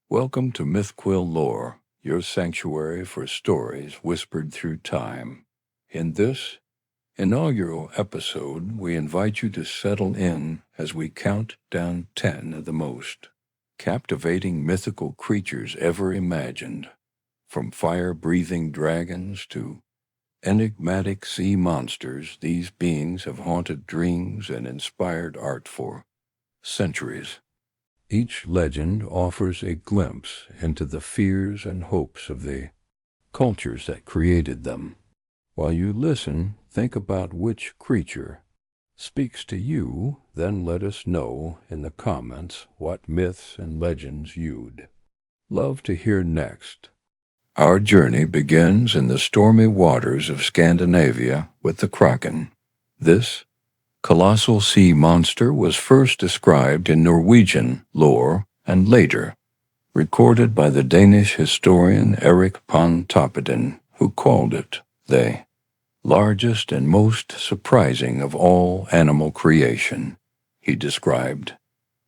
Welcome to MythQuill Lore, your sanctuary for stories whispered through time. In this inaugural episode, we invite you to settle in as we count down 10 of the most captivating mythical creatures ever imagined, from fire-breathing dragons to enigmatic sea monsters. These beings have haunted dreams and inspired art for centuries. Each legend offers a glimpse into the fears and hopes of the cultures that created them. While you listen, think about which creature speaks to you, then let us know in the comments what myths and legends you'd love to hear next. Our journey begins in the stormy waters of Scandinavia with the Kraken. This colossal sea monster was first described in Norwegian lore and later recorded by the Danish historian Erik Pontoppidan, who called it the largest and most surprising of all animal creation. He described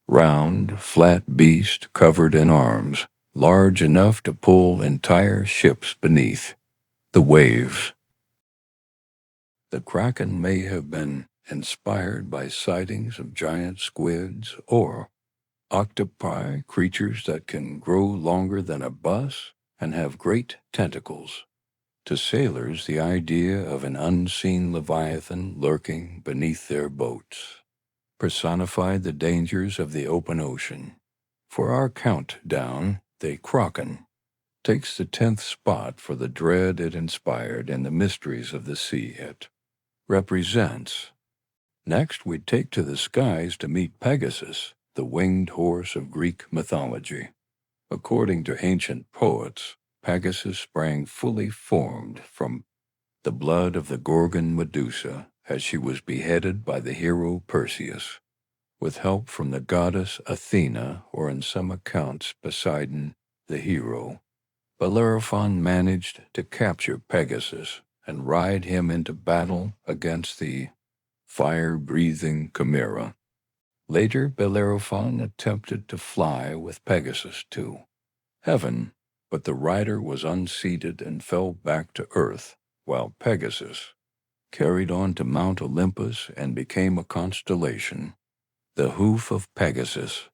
round, flat beast covered in arms, large enough to pull entire ships beneath the waves. The Kraken may have been inspired by sightings of giant squids or octopi, creatures that can grow longer than a bus and have great tentacles. To sailors, the idea of an unseen leviathan lurking beneath their boats personified the dangers of the open ocean. For our countdown, the Kraken takes the 10th spot for the dread it inspired and the mysteries of the sea it represents. Next, we take to the skies to meet Pegasus, the winged horse of Greek mythology. According to ancient poets, Pegasus sprang fully formed from the blood of the Gorgon Medusa as she was beheaded by the hero Perseus, with help from the goddess Athena, or in some accounts Poseidon, the hero. Bellerophon managed to capture Pegasus and ride him into battle against the fire-breathing chimera. Later, Bellerophon attempted to fly with Pegasus to heaven, but the rider was unseated and fell back to earth, while Pegasus carried on to Mount Olympus and became a constellation. The hoof of Pegasus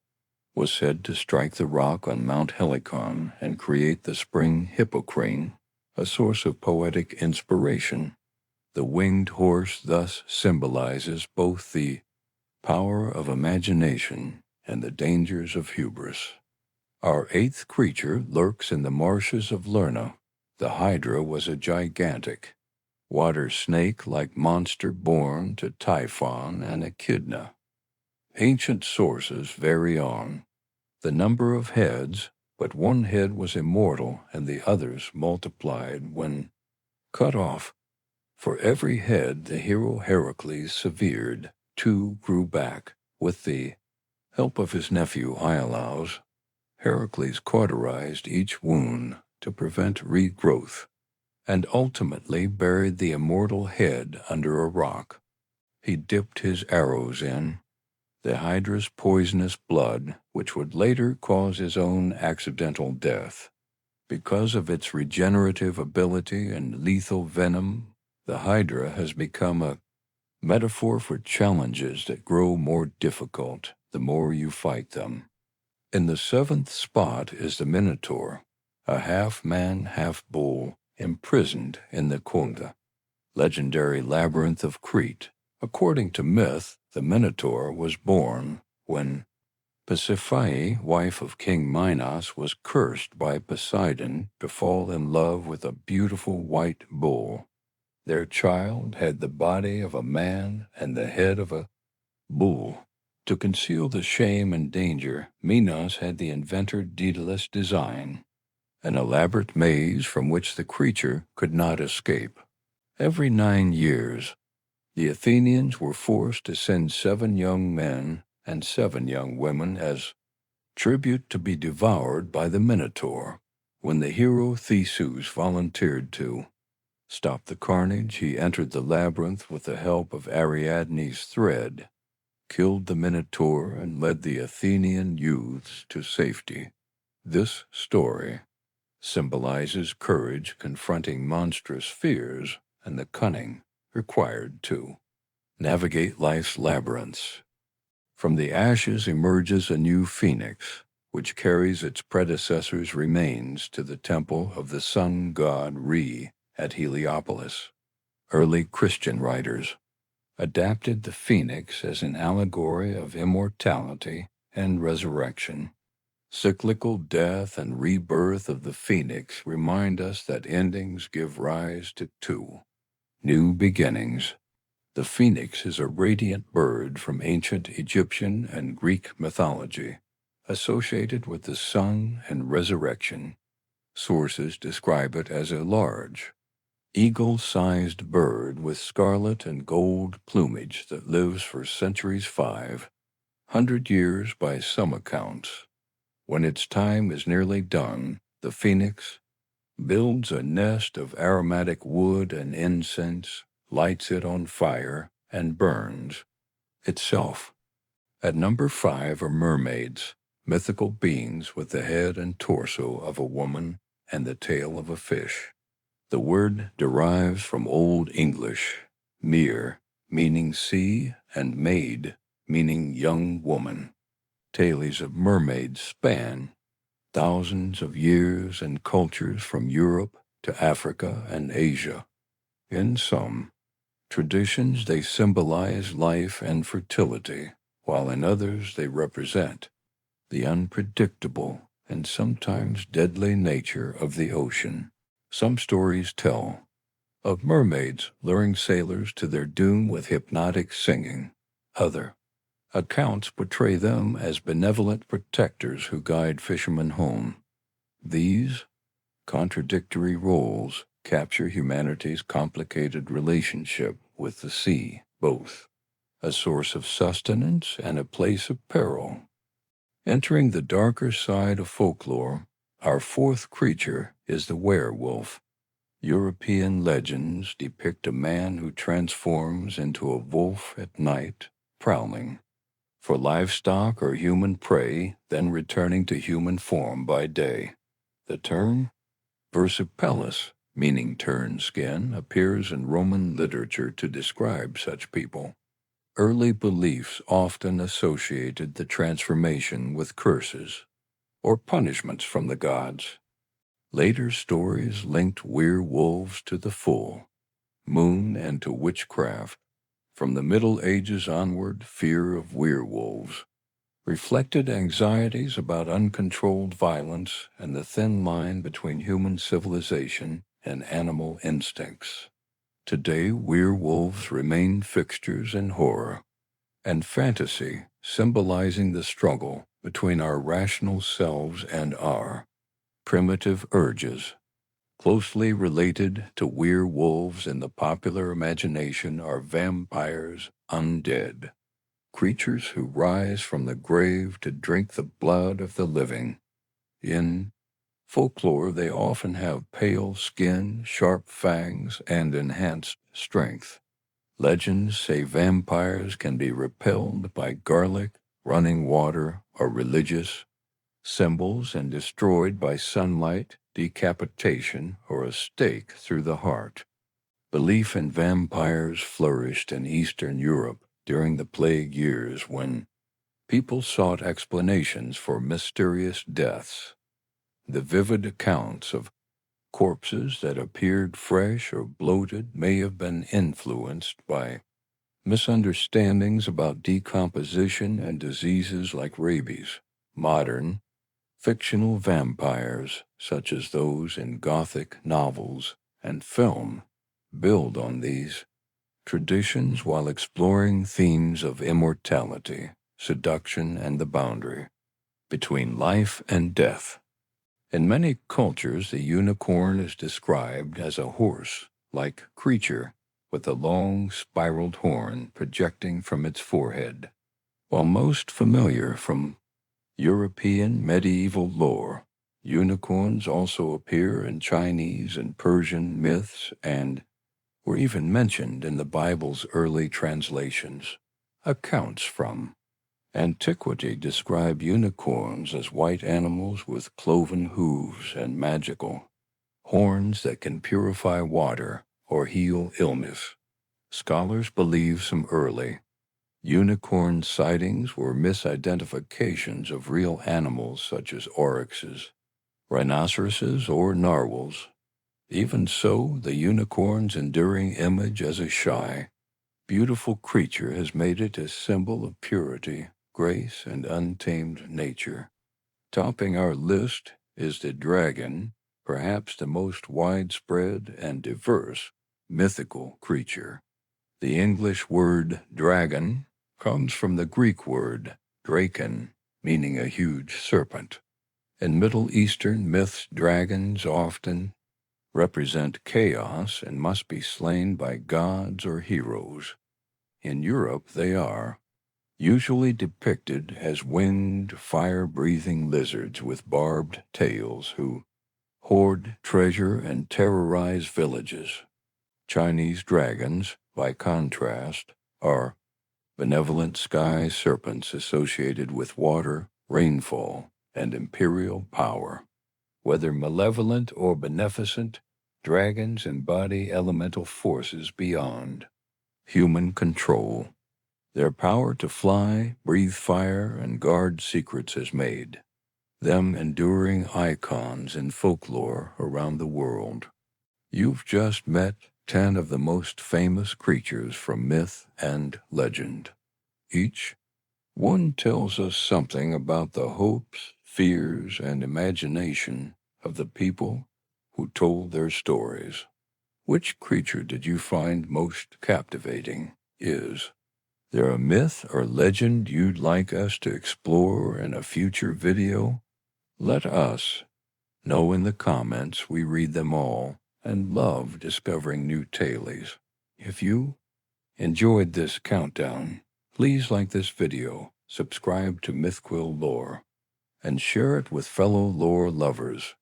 was said to strike the rock on Mount Helicon and create the spring Hippocrene, a source of poetic inspiration. The winged horse thus symbolizes both the power of imagination and the dangers of hubris. Our 8th creature lurks in the marshes of Lerna. The Hydra was a gigantic water snake-like monster born to Typhon and Echidna. Ancient sources vary on the number of heads, but one head was immortal and the others multiplied when cut off. For every head the hero Heracles severed, 2 grew back. With the help of his nephew Iolaus, Heracles cauterized each wound to prevent regrowth, and ultimately buried the immortal head under a rock. He dipped his arrows in the Hydra's poisonous blood, which would later cause his own accidental death. Because of its regenerative ability and lethal venom, the Hydra has become a metaphor for challenges that grow more difficult the more you fight them. In the 7th spot is the Minotaur, a half-man, half-bull, imprisoned in the Kunda, legendary labyrinth of Crete. According to myth, the Minotaur was born when Pasiphae, wife of King Minos, was cursed by Poseidon to fall in love with a beautiful white bull. Their child had the body of a man and the head of a bull. To conceal the shame and danger, Minos had the inventor Daedalus design an elaborate maze from which the creature could not escape. Every 9 years, the Athenians were forced to send 7 young men and 7 young women as tribute to be devoured by the Minotaur. When the hero Theseus volunteered to stop the carnage, he entered the labyrinth with the help of Ariadne's thread, killed the Minotaur, and led the Athenian youths to safety. This story symbolizes courage confronting monstrous fears and the cunning required to navigate life's labyrinths. From the ashes emerges a new phoenix, which carries its predecessor's remains to the temple of the sun god Re at Heliopolis. Early Christian writers adapted the phoenix as an allegory of immortality and resurrection. Cyclical death and rebirth of the phoenix remind us that endings give rise to new beginnings. The phoenix is a radiant bird from ancient Egyptian and Greek mythology, associated with the sun and resurrection. Sources describe it as a large, eagle-sized bird with scarlet and gold plumage that lives for centuries, 500 years by some accounts. When its time is nearly done, the phoenix builds a nest of aromatic wood and incense, lights it on fire, and burns itself. At number 5 are mermaids, mythical beings with the head and torso of a woman and the tail of a fish. The word derives from Old English, mere, meaning sea, and maid, meaning young woman. Tales of mermaids span thousands of years and cultures from Europe to Africa and Asia. In some traditions, they symbolize life and fertility, while in others they represent the unpredictable and sometimes deadly nature of the ocean. Some stories tell of mermaids luring sailors to their doom with hypnotic singing. Other accounts portray them as benevolent protectors who guide fishermen home. These contradictory roles capture humanity's complicated relationship with the sea, both a source of sustenance and a place of peril. Entering the darker side of folklore, our fourth creature is the werewolf. European legends depict a man who transforms into a wolf at night, prowling for livestock or human prey, then returning to human form by day. The term versipellis, meaning turned skin, appears in Roman literature to describe such people. Early beliefs often associated the transformation with curses or punishments from the gods. Later stories linked werewolves to the full moon and to witchcraft. From the Middle Ages onward, fear of werewolves reflected anxieties about uncontrolled violence and the thin line between human civilization and animal instincts. Today, werewolves remain fixtures in horror and fantasy, symbolizing the struggle between our rational selves and our primitive urges. Closely related to werewolves in the popular imagination are vampires, undead, creatures who rise from the grave to drink the blood of the living. In folklore, they often have pale skin, sharp fangs, and enhanced strength. Legends say vampires can be repelled by garlic, running water, or religious symbols and destroyed by sunlight, decapitation, or a stake through the heart. Belief in vampires flourished in Eastern Europe during the plague years when people sought explanations for mysterious deaths. The vivid accounts of corpses that appeared fresh or bloated may have been influenced by misunderstandings about decomposition and diseases like rabies. Modern fictional vampires, such as those in Gothic novels and film, build on these traditions while exploring themes of immortality, seduction, and the boundary between life and death. In many cultures, the unicorn is described as a horse-like creature with a long, spiraled horn projecting from its forehead. While most familiar from European medieval lore, unicorns also appear in Chinese and Persian myths and were even mentioned in the Bible's early translations. Accounts from Antiquity described unicorns as white animals with cloven hooves and magical horns that can purify water or heal illness. Scholars believe some early unicorn sightings were misidentifications of real animals such as oryxes, rhinoceroses, or narwhals. Even so, the unicorn's enduring image as a shy, beautiful creature has made it a symbol of purity, grace, and untamed nature. Topping our list is the dragon, perhaps the most widespread and diverse mythical creature. The English word dragon comes from the Greek word draken, meaning a huge serpent. In Middle Eastern myths, dragons often represent chaos and must be slain by gods or heroes. In Europe, they are usually depicted as winged, fire-breathing lizards with barbed tails who hoard treasure and terrorize villages. Chinese dragons, by contrast, are benevolent sky serpents associated with water, rainfall, and imperial power. Whether malevolent or beneficent, dragons embody elemental forces beyond human control. Their power to fly, breathe fire, and guard secrets has made them enduring icons in folklore around the world. You've just met 10 of the most famous creatures from myth and legend. Each one tells us something about the hopes, fears, and imagination of the people who told their stories. Which creature did you find most captivating? Is there a myth or legend you'd like us to explore in a future video? Let us know in the comments. We read them all and love discovering new tales. If you enjoyed this countdown, please like this video, subscribe to MythQuill Lore, and share it with fellow lore lovers.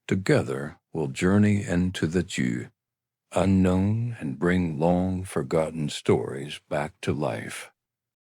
Together, we'll journey into the unknown and bring long-forgotten stories back to life.